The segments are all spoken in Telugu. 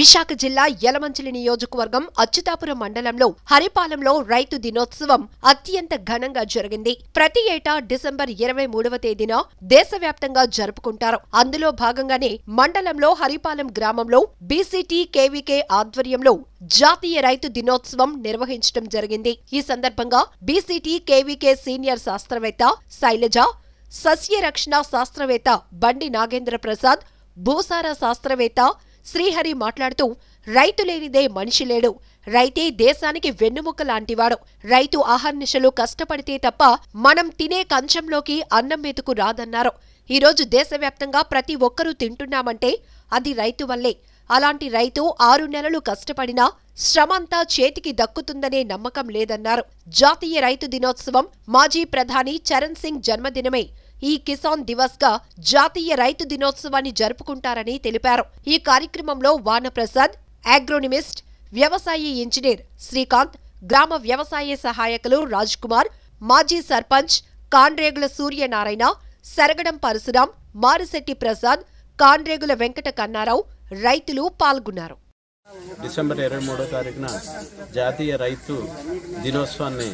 విశాఖ జిల్లా యలమంచిలి నియోజకవర్గం అచ్యుతాపురం మండలంలో హరిపాలెంలో రైతు దినోత్సవం అత్యంత ఘనంగా జరిగింది. ప్రతి ఏటా డిసెంబర్ 23వ తేదీన దేశవ్యాప్తంగా జరుపుకుంటారు. అందులో భాగంగానే మండలంలో హరిపాలెం గ్రామంలో బీసీటీ కేవీకే ఆధ్వర్యంలో జాతీయ రైతు దినోత్సవం నిర్వహించడం జరిగింది. ఈ సందర్భంగా బీసీటీ కేవీకే సీనియర్ శాస్త్రవేత్త శైలజ, సస్యరక్షణ శాస్త్రవేత్త బండి నాగేంద్ర ప్రసాద్, భూసార శాస్త్రవేత్త శ్రీహరి మాట్లాడుతూ రైతు లేనిదే మనిషి లేడు, రైతే దేశానికి వెన్నుముక్క లాంటివాడు, రైతు ఆహర్నిశలు కష్టపడితే తప్ప మనం తినే కంచంలోకి అన్నం మెతుకు రాదన్నారు. ఈరోజు దేశవ్యాప్తంగా ప్రతి ఒక్కరూ తింటున్నామంటే అది రైతు వల్లే. అలాంటి రైతు 6 నెలలు కష్టపడినా శ్రమంతా చేతికి దక్కుతుందనే నమ్మకం లేదన్నారు. జాతీయ రైతు దినోత్సవం మాజీ ప్రధాని చరణ్ సింగ్ జన్మదినమే ఈ కిసాన్ దివస్ గా జాతీయ రైతు దినోత్సవాన్ని జరుపుకుంటారని తెలిపారు. ఈ కార్యక్రమంలో వానప్రసాద్, అగ్రోనిమిస్ట్, వ్యవసాయ ఇంజనీర్ శ్రీకాంత్, గ్రామ వ్యవసాయ సహాయకులు రాజ్ కుమార్, మాజీ సర్పంచ్ కాన్రేగుల సూర్యనారాయణ, సరగడం పరశురాం, మారిశెట్టి ప్రసాద్, కాన్రేగుల వెంకట కన్నారావు రైతులు పాల్గొన్నారు. డిసెంబర్ 23వ తారీఖున జాతీయ రైతు దినోత్సవాన్ని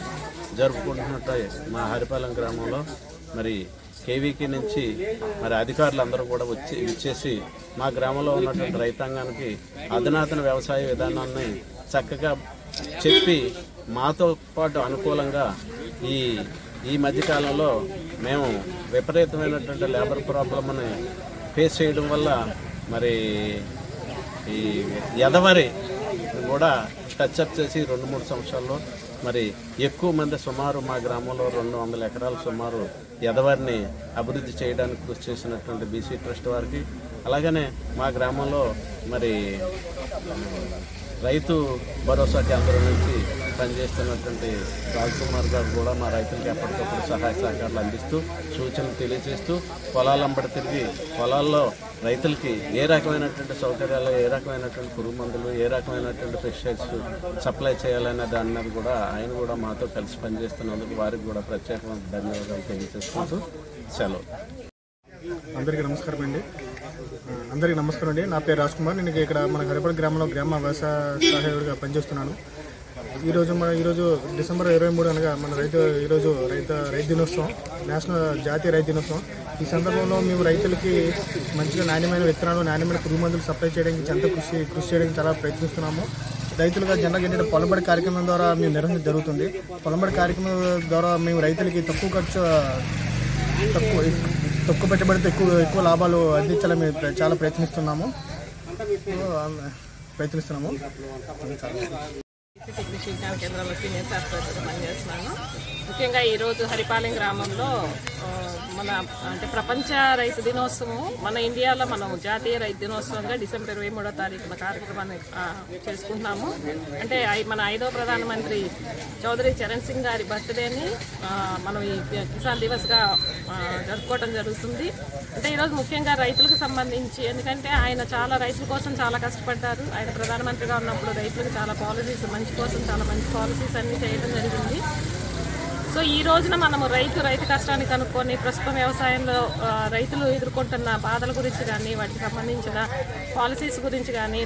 జరుపుకుంటున్నట్టు మా హరిపాలెం గ్రామంలో మరి కేవీకే నుంచి మరి అధికారులందరూ కూడా వచ్చేసి మా గ్రామంలో ఉన్నటువంటి రైతాంగానికి అధునాతన వ్యవసాయ విధానాన్ని చక్కగా చెప్పి మాతో పాటు అనుకూలంగా ఈ మధ్యకాలంలో మేము విపరీతమైనటువంటి లేబర్ ప్రాబ్లమ్ని ఫేస్ చేయడం వల్ల మరి ఈ ఎదవరి కూడా టచ్అప్ చేసి 2-3 సంవత్సరాల్లో మరి ఎక్కువ మంది సుమారు మా గ్రామంలో 200 ఎకరాలు సుమారు ఎదవారిని అభివృద్ధి చేయడానికి కృషి చేసినటువంటి బీసీ ట్రస్ట్ వారికి, అలాగనే మా గ్రామంలో మరి రైతు భరోసా కేంద్రం నుంచి పనిచేస్తున్నటువంటి రాజ్ కుమార్ గారు కూడా మా రైతులకు ఎప్పటికప్పుడు సహాయ సహకారాలు అందిస్తూ సూచనలు తెలియజేస్తూ పొలాలంబడి తిరిగి పొలాల్లో రైతులకి ఏ రకమైనటువంటి సౌకర్యాలు, ఏ రకమైనటువంటి పురుగు మందులు, ఏ రకమైనటువంటి పెస్టిసైడ్స్ సప్లై చేయాలనే దాని మీద కూడా ఆయన కూడా మాతో కలిసి పనిచేస్తున్నందుకు వారికి కూడా ప్రత్యేకమైన ధన్యవాదాలు తెలియజేసుకుంటూ సెలవు. అందరికీ నమస్కారం అండి. నా పేరు రాజ్ కుమార్. నేను ఇక్కడ మన హరిపాలెం గ్రామంలో గ్రామ వ్యవసాయ సహాయకుడిగా పనిచేస్తున్నాను. ఈరోజు డిసెంబర్ 23 అనగా మన రైతు దినోత్సవం, జాతీయ రైతు దినోత్సవం. ఈ సందర్భంలో మేము రైతులకి మంచిగా నాణ్యమైన విత్తనాలు, నాణ్యమైన పురుగు మందులు సప్లై చేయడానికి కృషి చేయడానికి చాలా ప్రయత్నిస్తున్నాము. రైతులుగా జనరల్గా ఏంటంటే పొలంబడి కార్యక్రమం ద్వారా మేము నిర్వహించడం జరుగుతుంది. పొలంబడి కార్యక్రమం ద్వారా మేము రైతులకి తక్కువ ఖర్చు, తక్కువ పెట్టుబడితో ఎక్కువ లాభాలు అందించాలని మేము చాలా ప్రయత్నిస్తున్నాము. కృషి విజ్ఞాన కేంద్రంలో సీనియర్ శాస్త్రవేత్తగా పనిచేస్తున్నాను. ముఖ్యంగా ఈరోజు హరిపాలెం గ్రామంలో ప్రపంచ రైతు దినోత్సవం మన ఇండియాలో మనం జాతీయ రైతు దినోత్సవంగా డిసెంబర్ 23వ తారీఖున కార్యక్రమాన్ని చేసుకుంటున్నాము. అంటే మన 5వ ప్రధానమంత్రి చౌదరి చరణ్ సింగ్ గారి బర్త్డేని మనం ఈ కిసాన్ దివస్గా జరుపుకోవడం జరుగుతుంది. అంటే ఈరోజు ముఖ్యంగా రైతులకు సంబంధించి, ఎందుకంటే ఆయన చాలా రైతుల కోసం చాలా కష్టపడ్డారు. ఆయన ప్రధానమంత్రిగా ఉన్నప్పుడు రైతులకు చాలా పాలసీస్, మంచి పాలసీస్ అన్నీ చేయడం జరిగింది. సో ఈ రోజున మనము రైతు కష్టాన్ని కనుక్కొని ప్రస్తుతం వ్యవసాయంలో రైతులు ఎదుర్కొంటున్న బాధల గురించి కానీ, వాటికి సంబంధించిన పాలసీస్ గురించి కానీ,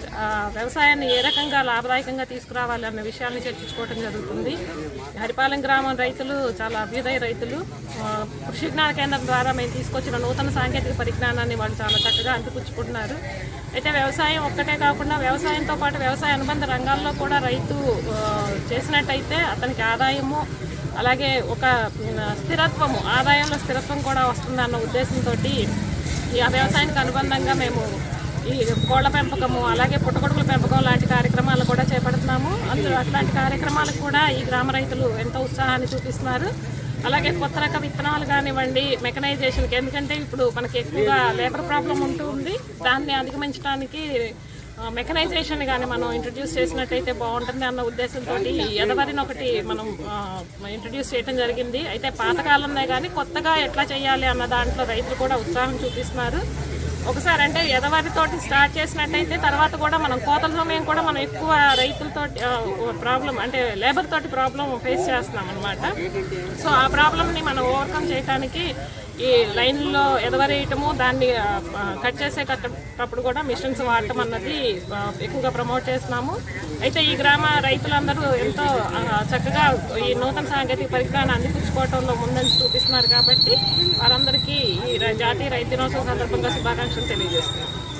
వ్యవసాయాన్ని ఏ రకంగా లాభదాయకంగా తీసుకురావాలి అన్న విషయాన్ని చర్చించుకోవడం జరుగుతుంది. హరిపాలెం గ్రామం రైతులు చాలా అభ్యుదయ రైతులు. కృషి విజ్ఞాన కేంద్రం ద్వారా మేము తీసుకొచ్చిన నూతన సాంకేతిక పరిజ్ఞానాన్ని వాళ్ళు చాలా చక్కగా అందిపుచ్చుకుంటున్నారు. అయితే వ్యవసాయం ఒక్కటే కాకుండా వ్యవసాయంతో పాటు వ్యవసాయ అనుబంధ రంగాల్లో కూడా రైతు చేసినట్టయితే అతనికి ఆదాయము, అలాగే ఒక స్థిరత్వము, ఆదాయంలో స్థిరత్వం కూడా వస్తుందన్న ఉద్దేశంతో ఈ వ్యవసాయానికి అనుబంధంగా మేము ఈ కోళ్ల పెంపకము, అలాగే పుట్టగొడుగుల పెంపకం లాంటి కార్యక్రమాలు కూడా చేపడుతున్నాము. అట్లాంటి కార్యక్రమాలకు కూడా ఈ గ్రామ రైతులు ఎంతో ఉత్సాహాన్ని చూపిస్తున్నారు. అలాగే కొత్త రక విత్తనాలు కానివ్వండి, మెకనైజేషన్కి, ఎందుకంటే ఇప్పుడు మనకి ఎక్కువగా లేబర్ ప్రాబ్లం ఉంటుంది. దాన్ని అధిగమించడానికి మెకనైజేషన్ కానీ మనం ఇంట్రడ్యూస్ చేసినట్టయితే బాగుంటుంది అన్న ఉద్దేశంతో ఎదవరిని ఒకటి మనం ఇంట్రడ్యూస్ చేయడం జరిగింది. అయితే పాతకాలంలో కానీ కొత్తగా ఎట్లా చేయాలి అన్న దాంట్లో రైతులు కూడా ఉత్సాహం చూపిస్తున్నారు. ఒకసారి అంటే ఎదవరితోటి స్టార్ట్ చేసినట్టయితే తర్వాత కూడా మనం కోతల సమయం కూడా మనం ఎక్కువ రైతులతో ప్రాబ్లం, అంటే లేబర్ తోటి ప్రాబ్లం ఫేస్ చేస్తున్నాం అనమాట. సో ఆ ప్రాబ్లమ్ని మనం ఓవర్కమ్ చేయడానికి ఈ లైన్లో ఎదవరేయటము, దాన్ని కట్ చేసేటప్పుడు కూడా మిషన్స్ వాడటం అన్నది ఎక్కువగా ప్రమోట్ చేస్తున్నాము. అయితే ఈ గ్రామ రైతులందరూ ఎంతో చక్కగా ఈ నూతన సాంకేతిక పరిజ్ఞానాన్ని అందిపుచ్చుకోవడంలో ముందంజ చూపిస్తున్నారు కాబట్టి వారందరికీ ఈ జాతీయ రైతు దినోత్సవం సందర్భంగా శుభాకాంక్షలు తెలియజేస్తున్నాం.